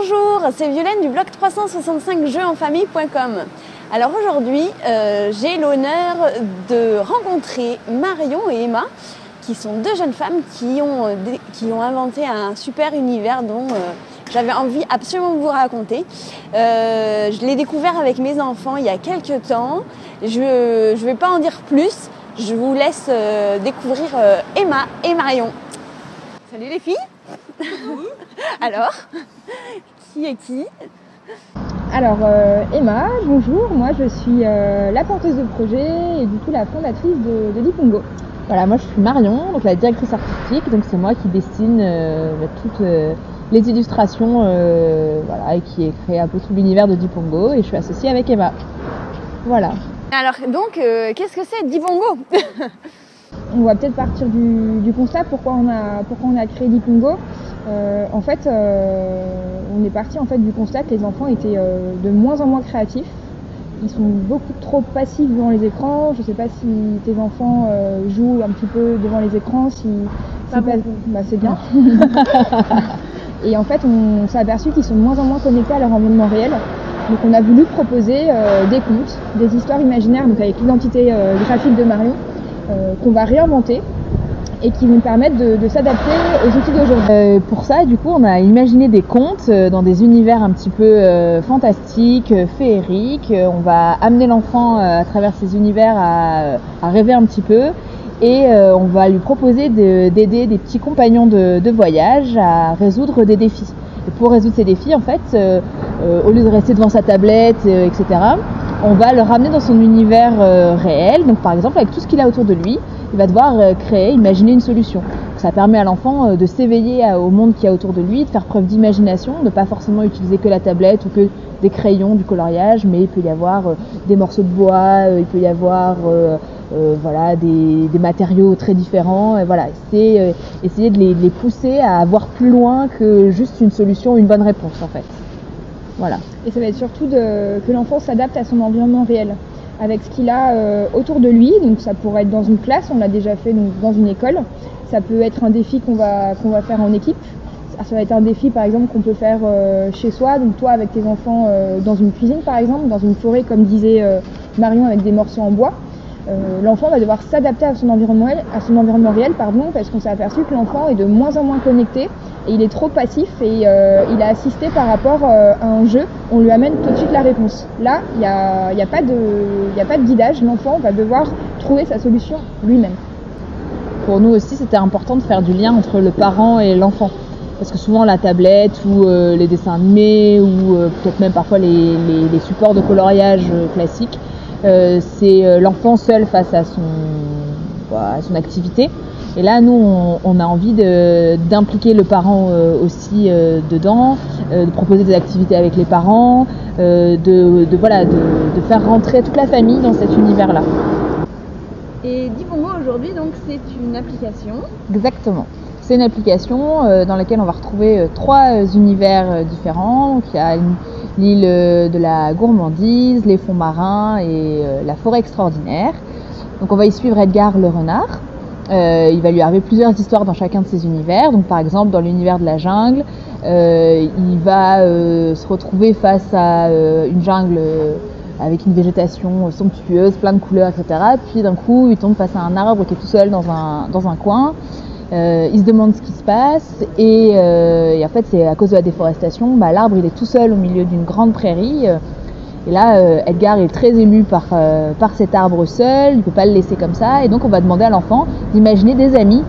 Bonjour, c'est Violaine du blog 365jeuxenfamille.com. Alors aujourd'hui, j'ai l'honneur de rencontrer Marion et Emma, qui sont deux jeunes femmes qui ont inventé un super univers dont j'avais envie absolument de vous raconter. Je l'ai découvert avec mes enfants il y a quelques temps. Je ne vais pas en dire plus. Je vous laisse découvrir Emma et Marion. Salut les filles. Alors, qui est qui? Alors Emma, bonjour, moi je suis la porteuse de projet et du coup la fondatrice de Dipongo. Voilà, moi je suis Marion, donc la directrice artistique, donc c'est moi qui dessine toutes les illustrations voilà, et qui ai créé un peu tout l'univers de Dipongo, et je suis associée avec Emma. Voilà. Alors donc, qu'est-ce que c'est Dipongo? On va peut-être partir du constat pourquoi on a créé Dipongo. En fait, on est parti du constat que les enfants étaient de moins en moins créatifs. Ils sont beaucoup trop passifs devant les écrans. Je ne sais pas si tes enfants jouent un petit peu devant les écrans. C'est bien. Et en fait, on s'est aperçu qu'ils sont de moins en moins connectés à leur environnement réel. Donc on a voulu proposer des contes, des histoires imaginaires, donc avec l'identité graphique de Marion, qu'on va réinventer et qui vont permettre de s'adapter aux outils d'aujourd'hui. Pour ça, du coup, on a imaginé des contes dans des univers un petit peu fantastiques, féeriques. On va amener l'enfant à travers ces univers à rêver un petit peu, et on va lui proposer d'aider des petits compagnons de voyage à résoudre des défis. Et pour résoudre ces défis, en fait, au lieu de rester devant sa tablette, etc., on va le ramener dans son univers réel. Donc par exemple, avec tout ce qu'il a autour de lui, il va devoir imaginer une solution. Ça permet à l'enfant de s'éveiller au monde qu'il y a autour de lui, de faire preuve d'imagination, de ne pas forcément utiliser que la tablette ou que des crayons, du coloriage, mais il peut y avoir des morceaux de bois, il peut y avoir voilà, des matériaux très différents. Et voilà, c'est essayer de les pousser à avoir plus loin que juste une solution, une bonne réponse en fait. Voilà. Et ça va être surtout que l'enfant s'adapte à son environnement réel, avec ce qu'il a autour de lui. Donc ça pourrait être dans une classe, on l'a déjà fait donc dans une école. Ça peut être un défi qu'on va faire en équipe. Ça va être un défi par exemple qu'on peut faire chez soi, donc toi avec tes enfants dans une cuisine par exemple, dans une forêt comme disait Marion, avec des morceaux en bois. L'enfant va devoir s'adapter à son environnement réel, parce qu'on s'est aperçu que l'enfant est de moins en moins connecté et il est trop passif, et il a assisté par rapport à un jeu, on lui amène tout de suite la réponse. Là, il n'y a pas de guidage, l'enfant va devoir trouver sa solution lui-même. Pour nous aussi, c'était important de faire du lien entre le parent et l'enfant, parce que souvent la tablette ou les dessins animés ou peut-être même parfois les supports de coloriage classiques, c'est l'enfant seul face à son activité. Et là, nous, on a envie d'impliquer le parent aussi dedans, de proposer des activités avec les parents, de faire rentrer toute la famille dans cet univers-là. Et Dipongo aujourd'hui, donc, c'est une application. Exactement. C'est une application dans laquelle on va retrouver trois univers différents. Donc, il y a l'île de la gourmandise, les fonds marins et la forêt extraordinaire. Donc on va y suivre Edgar le renard. Il va lui arriver plusieurs histoires dans chacun de ces univers. Donc par exemple dans l'univers de la jungle, il va se retrouver face à une jungle avec une végétation somptueuse, plein de couleurs, etc. Puis d'un coup il tombe face à un arbre qui est tout seul dans un coin. Il se demande ce qui se passe, et en fait c'est à cause de la déforestation, l'arbre il est tout seul au milieu d'une grande prairie, et là Edgar est très ému par cet arbre seul, il ne peut pas le laisser comme ça, et donc on va demander à l'enfant d'imaginer des amis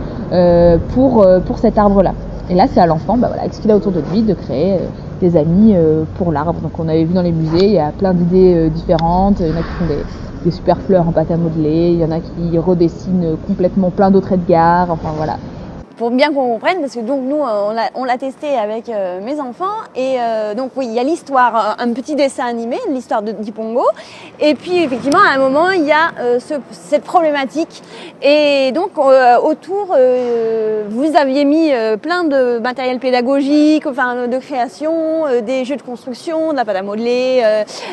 pour cet arbre là. Et là c'est à l'enfant, avec ce qu'il a autour de lui, de créer des amis pour l'arbre. Donc on avait vu dans les musées, il y a plein d'idées différentes, il y en a qui font des super fleurs en pâte à modeler, il y en a qui redessinent complètement plein d'autres Edgar, enfin voilà. Pour bien qu'on comprenne, parce que donc nous on l'a testé avec mes enfants, et donc oui, il y a l'histoire, un petit dessin animé, l'histoire de Dipongo, et puis effectivement à un moment il y a cette problématique, et donc autour vous aviez mis plein de matériel pédagogique, enfin de création, des jeux de construction, de la pâte à modeler,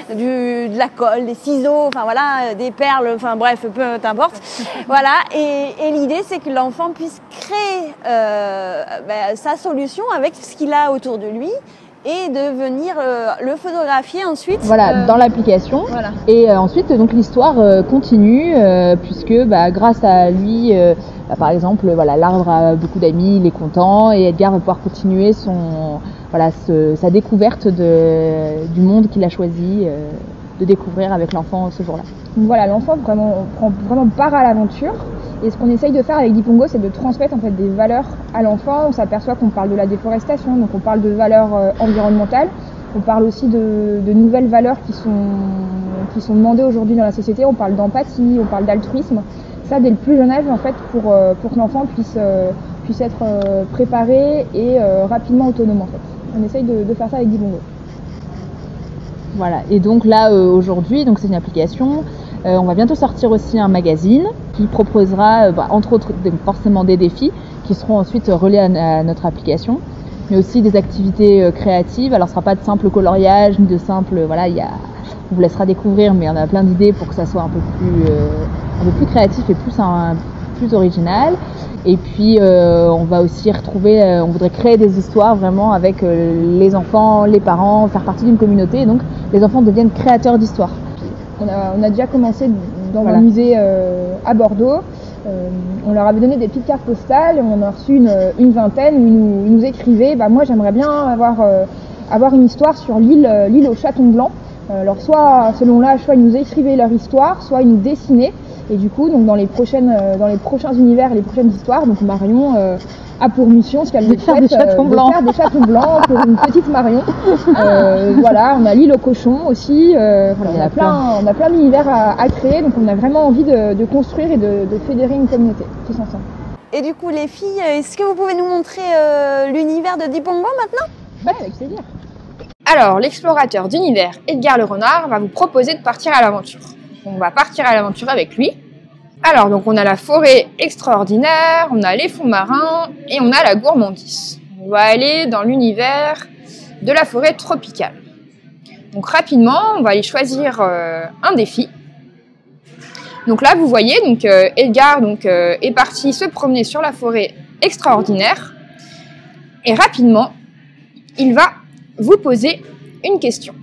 de la colle, des ciseaux, enfin voilà, des perles, enfin bref, peu importe, voilà, et l'idée c'est que l'enfant puisse créer sa solution avec ce qu'il a autour de lui, et de venir le photographier ensuite. Voilà, dans l'application. Voilà. Et ensuite, donc l'histoire continue puisque grâce à lui, par exemple, voilà, l'arbre a beaucoup d'amis, il est content et Edgar va pouvoir continuer sa découverte du monde qu'il a choisi de découvrir avec l'enfant ce jour-là. Donc voilà, l'enfant prend vraiment part à l'aventure. Et ce qu'on essaye de faire avec Dipongo, c'est de transmettre en fait des valeurs à l'enfant. On s'aperçoit qu'on parle de la déforestation, donc on parle de valeurs environnementales. On parle aussi de nouvelles valeurs qui sont demandées aujourd'hui dans la société. On parle d'empathie, on parle d'altruisme. Ça dès le plus jeune âge en fait pour que l'enfant puisse être préparé et rapidement autonome en fait. On essaye de faire ça avec Dipongo. Voilà, et donc là aujourd'hui, donc c'est une application. On va bientôt sortir aussi un magazine qui proposera entre autres forcément des défis qui seront ensuite reliés à notre application, mais aussi des activités créatives. Alors ce sera pas de simple coloriage ni de simple on vous laissera découvrir, mais on a plein d'idées pour que ça soit un peu plus créatif et plus original. Et puis on va aussi on voudrait créer des histoires vraiment avec les enfants, les parents, faire partie d'une communauté, et donc les enfants deviennent créateurs d'histoires. On a déjà commencé dans un musée à Bordeaux. On leur avait donné des petites cartes postales et on en a reçu une vingtaine où ils nous écrivaient moi j'aimerais bien avoir une histoire sur l'île au chaton blanc. Alors soit selon l'âge, soit ils nous écrivaient leur histoire, soit ils nous dessinaient. Et du coup, donc dans les prochains univers et les prochaines histoires, donc Marion a pour mission, ce qu'elle veut faire, des chatons blancs pour une petite Marion. Voilà, on a l'île aux cochons aussi. On a plein d'univers à créer, donc on a vraiment envie de construire et de fédérer une communauté tous ensemble. Et du coup, les filles, est-ce que vous pouvez nous montrer l'univers de Dipongo maintenant? Ouais, avec plaisir. Alors, l'explorateur d'univers Edgar le renard va vous proposer de partir à l'aventure. On va partir à l'aventure avec lui. Alors, donc on a la forêt extraordinaire, on a les fonds marins et on a la gourmandise. On va aller dans l'univers de la forêt tropicale. Donc rapidement, on va aller choisir un défi. Donc là, vous voyez, Edgar est parti se promener sur la forêt extraordinaire. Et rapidement, il va vous poser une question.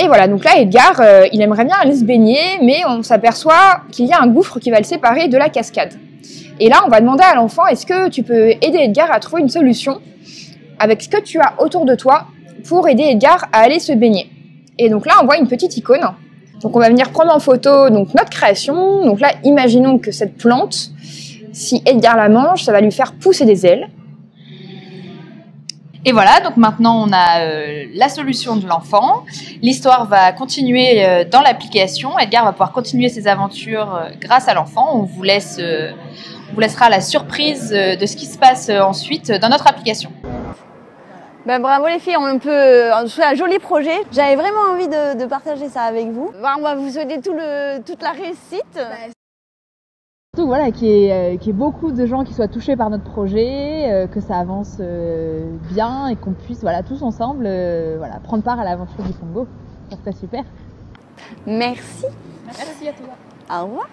Et voilà, donc là, Edgar, il aimerait bien aller se baigner, mais on s'aperçoit qu'il y a un gouffre qui va le séparer de la cascade. Et là, on va demander à l'enfant, est-ce que tu peux aider Edgar à trouver une solution avec ce que tu as autour de toi pour aider Edgar à aller se baigner. Et donc là, on voit une petite icône. Donc on va venir prendre en photo notre création. Donc là, imaginons que cette plante, si Edgar la mange, ça va lui faire pousser des ailes. Et voilà, donc maintenant on a la solution de l'enfant. L'histoire va continuer dans l'application. Edgar va pouvoir continuer ses aventures grâce à l'enfant. On vous laissera la surprise de ce qui se passe ensuite dans notre application. Bravo les filles, c'est un joli projet. J'avais vraiment envie de partager ça avec vous. On va vous souhaiter toute la réussite. Surtout voilà, qu'il y ait beaucoup de gens qui soient touchés par notre projet, que ça avance bien et qu'on puisse tous ensemble prendre part à l'aventure du Dipongo. Ça serait super. Merci. Merci à toi. Au revoir.